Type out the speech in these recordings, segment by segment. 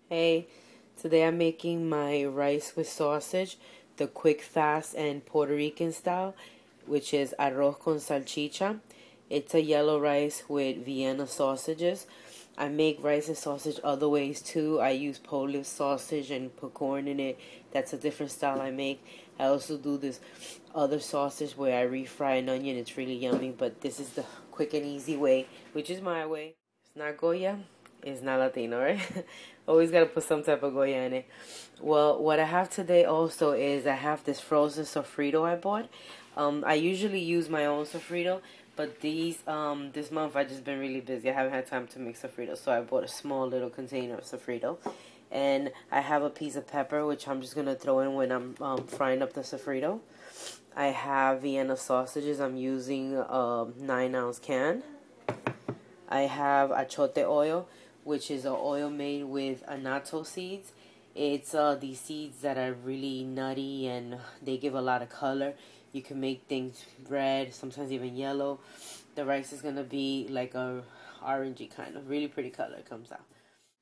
Hey, today I'm making my rice with sausage, the quick, fast, and Puerto Rican style, which is arroz con salchicha. It's a yellow rice with Vienna sausages. I make rice and sausage other ways too. I use Polish sausage and put corn in it. That's a different style I make. I also do this other sausage where I refry an onion. It's really yummy, but this is the quick and easy way, which is my way. It's not Goya. It's not Latino, right? Always got to put some type of Goya in it. Well, what I have today also is I have this frozen sofrito I bought. I usually use my own sofrito, but this month I just been really busy. I haven't had time to make sofrito, so I bought a small little container of sofrito. And I have a piece of pepper, which I'm just going to throw in when I'm frying up the sofrito. I have Vienna sausages. I'm using a 9-ounce can. I have achote oil, which is an oil made with annatto seeds. It's these seeds that are really nutty and they give a lot of color. You can make things red, sometimes even yellow. The rice is going to be like a orangey kind of really pretty color it comes out.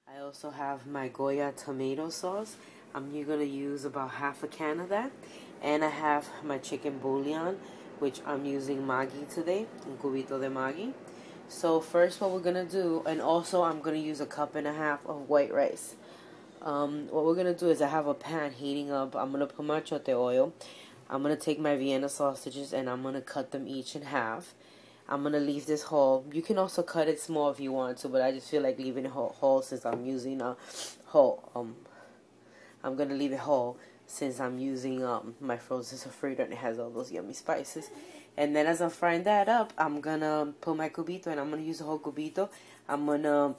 I also have my Goya tomato sauce. I'm going to use about half a can of that. And I have my chicken bouillon, which I'm using Maggi today, un cubito de Maggi. So first what we're going to do, and also I'm going to use a cup and a half of white rice. What we're going to do is I have a pan heating up. I'm going to put my achote oil. I'm going to take my Vienna sausages and I'm going to cut them each in half. I'm going to leave this whole. You can also cut it small if you want to, but I just feel like leaving it whole since I'm using a whole. I'm going to leave it whole since I'm using my frozen sofrito and it has all those yummy spices. And then as I'm frying that up, I'm going to put my cubito and I'm going to use the whole cubito. I'm going to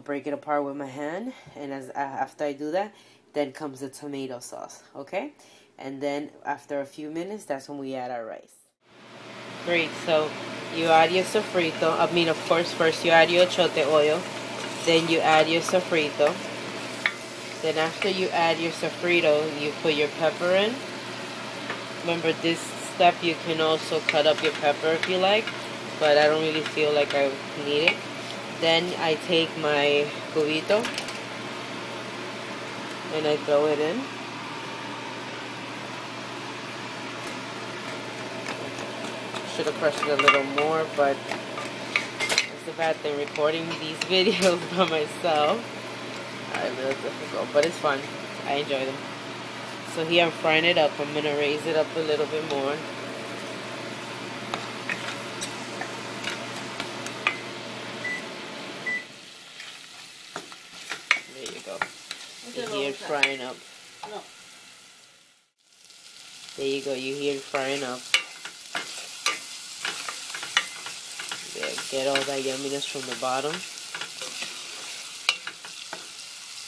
break it apart with my hand. And after I do that, then comes the tomato sauce, okay? And then after a few minutes, that's when we add our rice. Great, so you add your sofrito. Of course, first you add your achote oil. Then you add your sofrito. Then after you add your sofrito, you put your pepper in. Remember, this step you can also cut up your pepper if you like, but I don't really feel like I need it. Then I take my cubito and I throw it in. Should have crushed it a little more, but it's a bad thing recording these videos by myself. A little difficult, but it's fun. I enjoy them. So here I'm frying it up. I'm going to raise it up a little bit more. There you go. You hear it frying up. There you go. You hear it frying up. There, get all that yumminess from the bottom.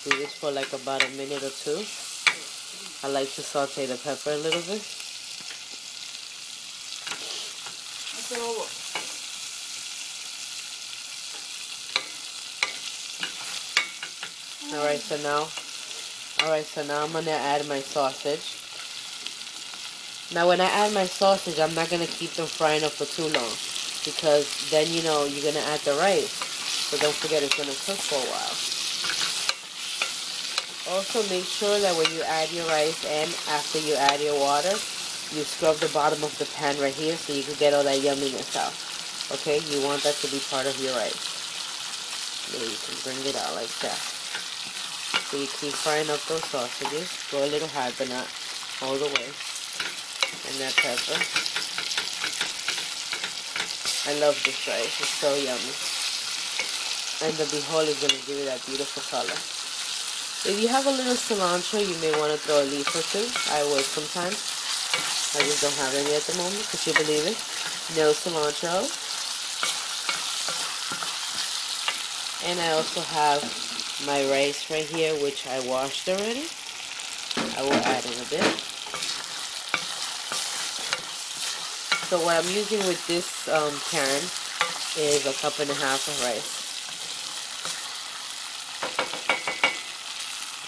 Do this for like about a minute or two. I like to saute the pepper a little bit. Alright, so now I'm gonna add my sausage. Now when I add my sausage, I'm not gonna keep them frying up for too long, because then you're gonna add the rice. So don't forget it's gonna cook for a while. Also make sure that when you add your rice and after you add your water, you scrub the bottom of the pan right here so you can get all that yumminess out. Okay, you want that to be part of your rice. There, you can bring it out like that. So you keep frying up those sausages. Go a little high, but not all the way. And that pepper. I love this rice. It's so yummy. And the bijol is going to give it that beautiful color. If you have a little cilantro, you may want to throw a leaf or two. I would sometimes. I just don't have any at the moment. Could you believe it? No cilantro. And I also have my rice right here, which I washed already. I will add in a bit. So what I'm using with this can is a cup and a half of rice.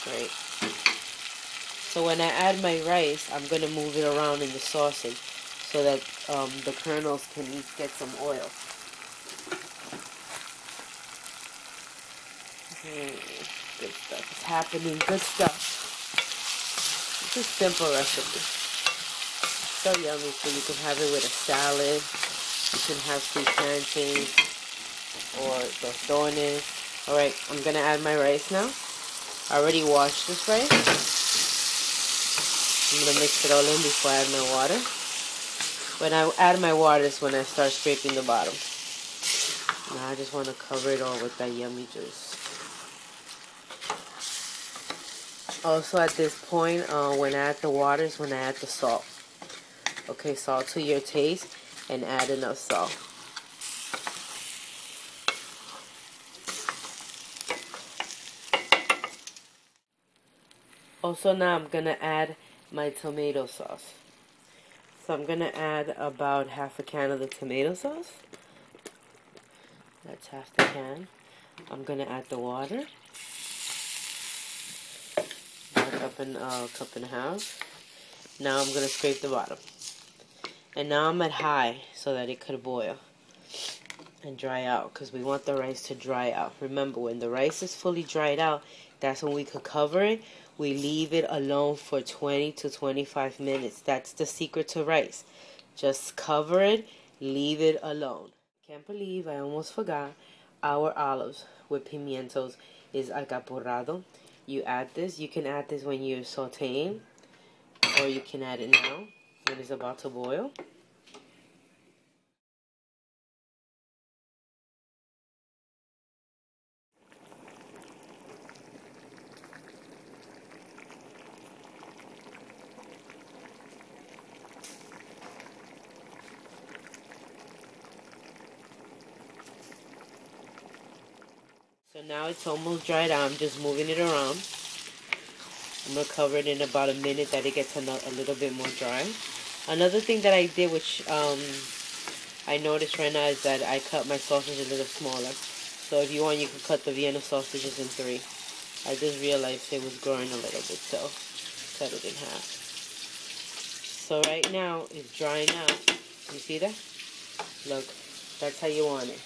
Great. So when I add my rice, I'm going to move it around in the sausage so that the kernels can each get some oil. Good stuff. It's happening. Good stuff. It's a simple recipe. So yummy. So you can have it with a salad. You can have sweet plantains or tostones. Alright, I'm going to add my rice now. I already washed this rice. I'm going to mix it all in before I add my water. When I add my water is when I start scraping the bottom. Now I just want to cover it all with that yummy juice. Also at this point, when I add the water is when I add the salt. Okay, salt to your taste and add enough salt. Also now I'm going to add my tomato sauce. So I'm going to add about half a can of the tomato sauce. That's half the can. I'm going to add the water. A cup and a half. Now I'm going to scrape the bottom. And now I'm at high so that it could boil and dry out, because we want the rice to dry out. Remember, when the rice is fully dried out, that's when we could cover it. We leave it alone for 20 to 25 minutes. That's the secret to rice. Just cover it, leave it alone. Can't believe I almost forgot. Our olives with pimientos is alcaporrado. You add this. You can add this when you're sauteing, or you can add it now when it's about to boil. So now it's almost dried out. I'm just moving it around. I'm going to cover it in about a minute that it gets a little bit more dry. Another thing that I did, which I noticed right now, is that I cut my sausage a little smaller. So if you want, you can cut the Vienna sausages in 3. I just realized it was growing a little bit, so cut it in half. So right now it's drying out. You see that? Look, that's how you want it.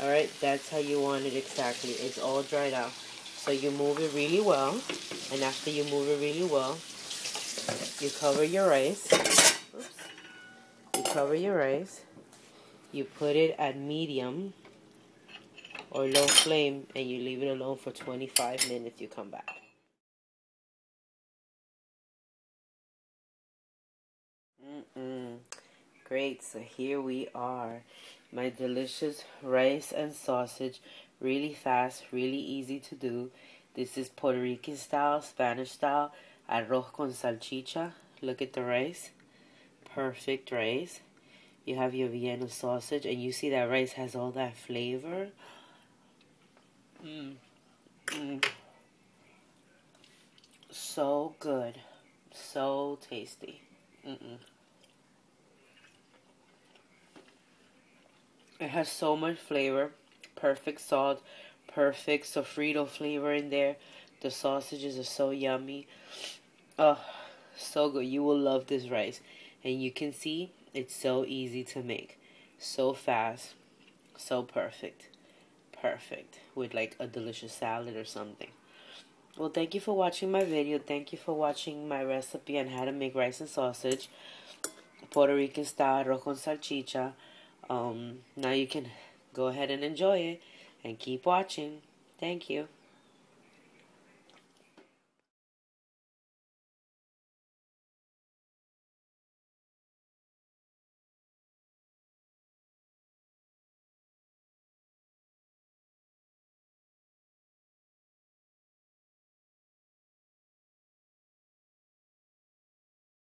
Alright, that's how you want it exactly. It's all dried out. So you move it really well. And after you move it really well, you cover your rice. Oops. You cover your rice. You put it at medium or low flame, and you leave it alone for 25 minutes. You come back. Great, so here we are. My delicious rice and sausage. Really fast, really easy to do. This is Puerto Rican style, Spanish style, arroz con salchicha. Look at the rice. Perfect rice. You have your Vienna sausage, and you see that rice has all that flavor. So good. So tasty. It has so much flavor. Perfect salt. Perfect sofrito flavor in there. The sausages are so yummy. Oh, so good. You will love this rice. And you can see it's so easy to make. So fast. So perfect. Perfect. With like a delicious salad or something. Well, thank you for watching my video. Thank you for watching my recipe on how to make rice and sausage. Puerto Rican style, arroz con salchicha. Now you can go ahead and enjoy it and keep watching. Thank you.